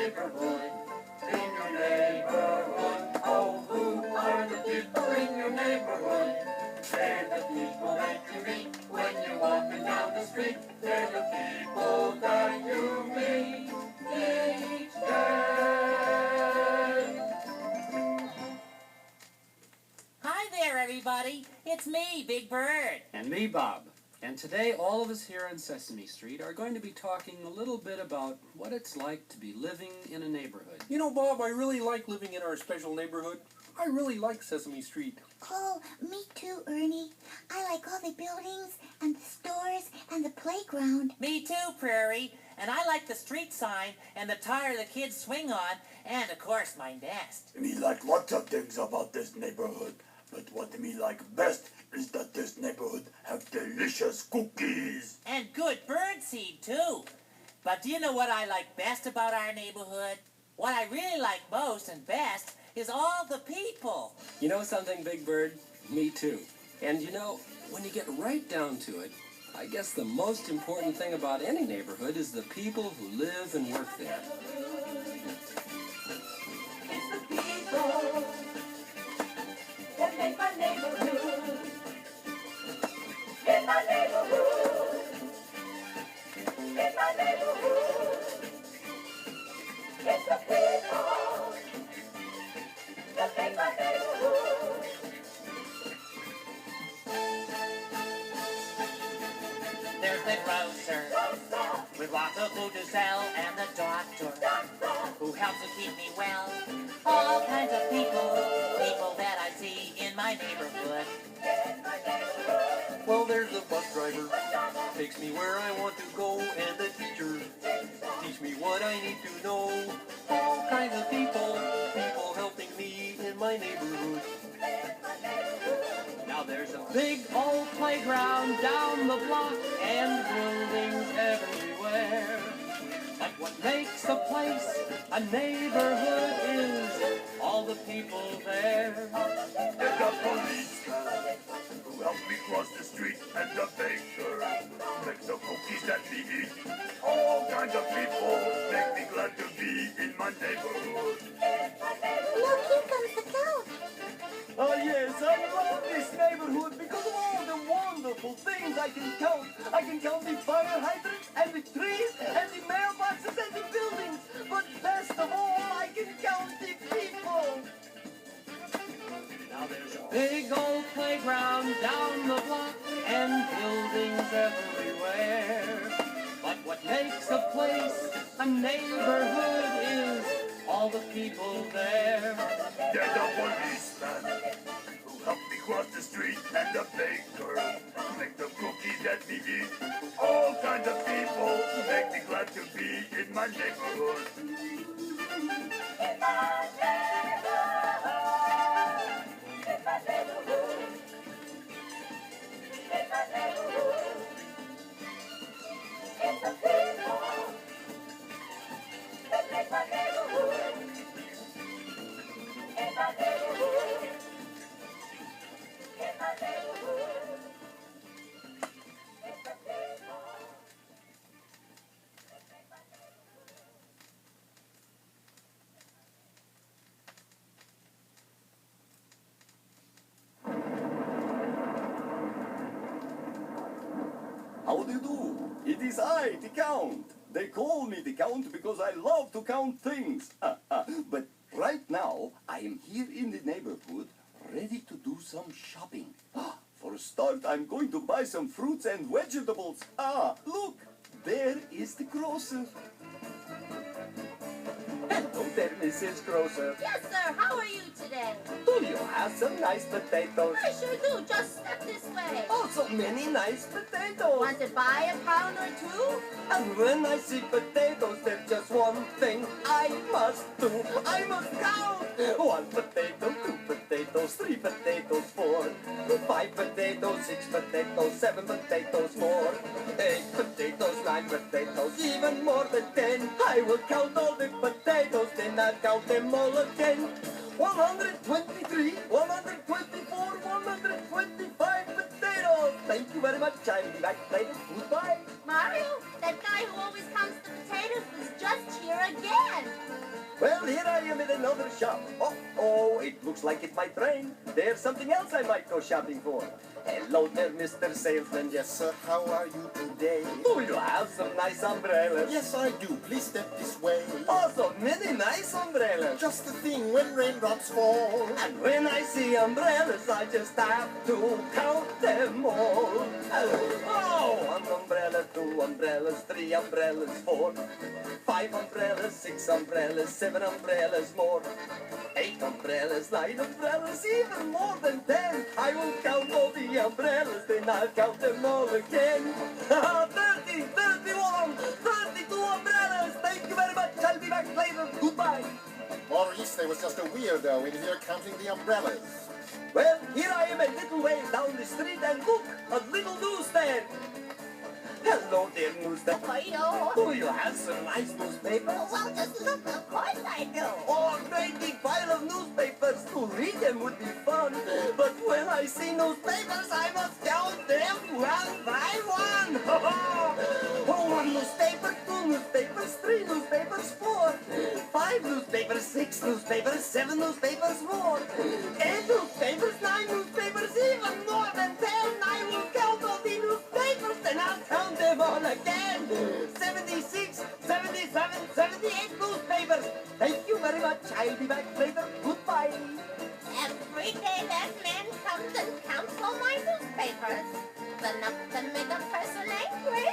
neighborhood. In your neighborhood. Oh, who are the people in your neighborhood? They're the people that you meet when you're walking down the street. They're the people that you meet each day. Hi there, everybody. It's me, Big Bird. And me, Bob. And today, all of us here on Sesame Street are going to be talking a little bit about what it's like to be living in a neighborhood. You know, Bob, I really like living in our special neighborhood. I really like Sesame Street. Oh, me too, Ernie. I like all the buildings and the stores and the playground. Me too, Prairie. And I like the street sign and the tire the kids swing on and, of course, my nest. Me like lots of things about this neighborhood. But what me like best is that this neighborhood have delicious cookies. And good birdseed, too. But do you know what I like best about our neighborhood? What I really like most and best is all the people. You know something, Big Bird? Me too. And you know, when you get right down to it, I guess the most important thing about any neighborhood is the people who live and work there. It's the people that make my neighborhood. In my neighborhood. In my neighborhood. It's the people that make my neighborhood. There's the grocer with lots of food to sell, and the doctor who helps to keep me well. All kinds of people that I see in my neighborhood. Well, there's the bus driver, takes me where I want to go, and the teacher teach me what I need to know. All kinds of people helping me in my neighborhood. Now there's a big old playground down the block and buildings everywhere. But what makes a place a neighborhood is all the people there. And the policeman who helped me cross the street, and the baker makes the cookies that we eat. All kinds of people make me glad to be in my neighborhood. Look, here comes the count. Oh yes, I love this neighborhood because of all the wonderful things I can count. I can count the fire hydrants and the trees and the mailboxes and the buildings. But best of all, I can count the people. Now there's a big old playground down the block and buildings everywhere. But what makes a place a neighborhood is all the people there. There's the policeman who helped me cross the street, and the baker make the cookies that we eat. All kinds of people make me glad to be in my neighborhood. In my neighborhood. In my neighborhood. In my neighborhood. It's the people that make my neighborhood. In my neighborhood. In my neighborhood. It's the people that make my neighborhood. How do you do? It is I, the Count. They call me the Count because I love to count things. But right now, I am here in the neighborhood, ready to do some shopping. For a start, I'm going to buy some fruits and vegetables. Look, there is the grocer. Hello there, Mrs. Grocer. Yes, sir. How are you today? Do you have some nice potatoes? I sure do. Just step this way. Oh, so many nice potatoes. Want to buy a pound or two? And when I see potatoes, there's just one thing I must do. I must count. 1 potato, 2 potatoes, 3 potatoes, 4, 5 potatoes, 6 potatoes, 7 potatoes more, 8 potatoes, 9 potatoes, even more than 10. I will count all the potatoes, then I'll count them all again. 123, 124, 125 potatoes. Thank you very much. I'll be back later. Goodbye. Mario, that guy who always counts the potatoes was just here again. Well, here I am in another shop. Oh, it looks like it might rain. There's something else I might go shopping for. Hello there, Mr. Salesman. Yes, sir. How are you today? Do you have some nice umbrellas? Yes, I do. Please step this way. Oh, so many nice umbrellas. Just the thing when raindrops fall. And when I see umbrellas, I just have to count them all. Oh, one umbrella, two umbrellas, three umbrellas, four, 5 umbrellas, 6 umbrellas, 7 umbrellas more, 8 umbrellas, 9 umbrellas, even more than 10. I will count all the umbrellas, then I'll count them all again. 30, 31, 32 umbrellas. Thank you very much. I'll be back later. Goodbye. Maurice, there was just a weirdo in here counting the umbrellas. Well, here I am a little way down the street, and look, a little newsstand. Hello there, newsstand. Hi-yo. Do you have some nice newspapers? Well, just look, of course I do. Oh, a great big pile of newspapers. To read them would be fun. But when I see newspapers, I must count them one by one. Oh, 1 newspaper, 2 newspapers, 3 newspapers, 4, 5 newspapers, 6 newspapers, 7 newspapers more, 8 newspapers, 9 newspapers, even more than 10. I will count all the newspapers, then I'll count them all again. 76, 77, 78 newspapers. Thank you very much. I'll be back later. Goodbye. Every day that man comes and counts all my newspapers. Enough to make a person angry.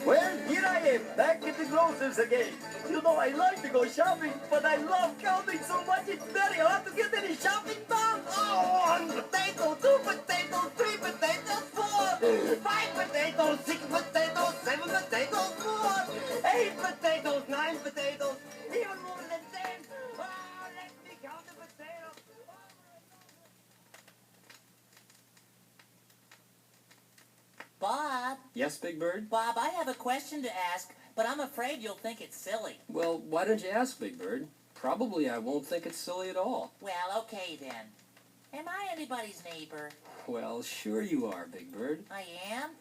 Well, here I am, back at the grocer's again. You know, I like to go shopping, but I love counting so much it's very hard to get any shopping done. Oh, 1 potato, 2 potatoes, 3 potatoes, 4, 5 potatoes, 6 potatoes, 7 potatoes, 4, 8 potatoes, 9 potatoes, even more than 10. Oh, let me count the potatoes. Bob, Yes, Big Bird? Bob, I have a question to ask, but I'm afraid you'll think it's silly. Well, why don't you ask, Big Bird? Probably I won't think it's silly at all. Well, okay then. Am I anybody's neighbor? Well, sure you are, Big Bird. I am?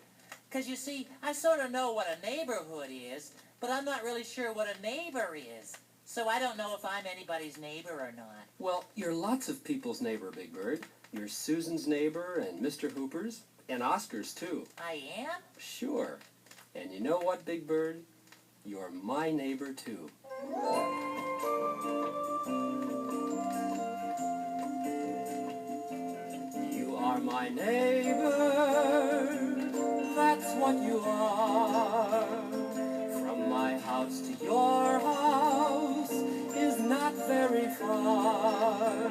'Cause you see, I sort of know what a neighborhood is, but I'm not really sure what a neighbor is. So I don't know if I'm anybody's neighbor or not. Well, you're lots of people's neighbor, Big Bird. You're Susan's neighbor and Mr. Hooper's, and Oscar's too. I am? Sure. And you know what, Big Bird? You're my neighbor too. You are my neighbor, that's what you are. From my house to your house is not very far.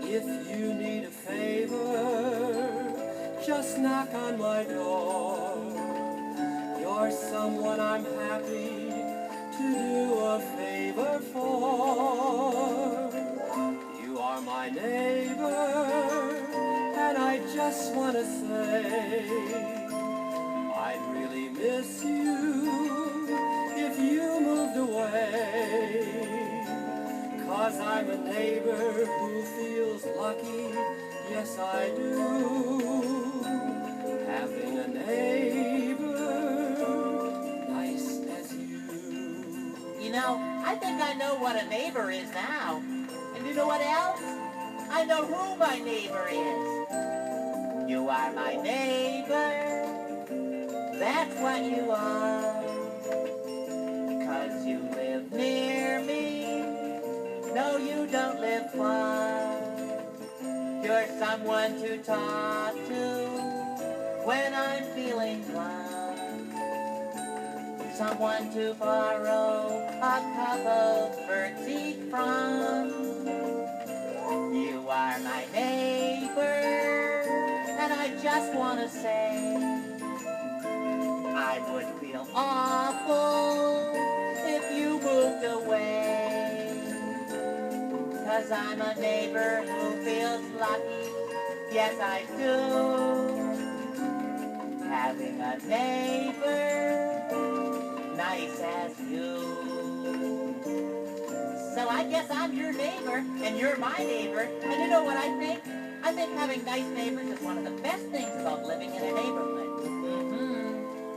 If you need a favor, just knock on my door. You're someone I'm happy to do a favor for. You are my neighbor, and I just want to say I'd really miss you if you moved away. 'Cause I'm a neighbor who feels lucky, yes I do. Having a neighbor nice as you. You know, I think I know what a neighbor is now. And you know what else? I know who my neighbor is. You are my neighbor. That's what you are. 'Cause you live near me. No, you don't live far. You're someone to talk to when I'm feeling down. Someone to borrow a cup of birdseed from. You are my neighbor, and I just want to say I would feel awful if you moved away. 'Cause I'm a neighbor who feels lucky, yes I do. Having a neighbor nice as you. So I guess I'm your neighbor, and you're my neighbor. And you know what I think? I think having nice neighbors is one of the best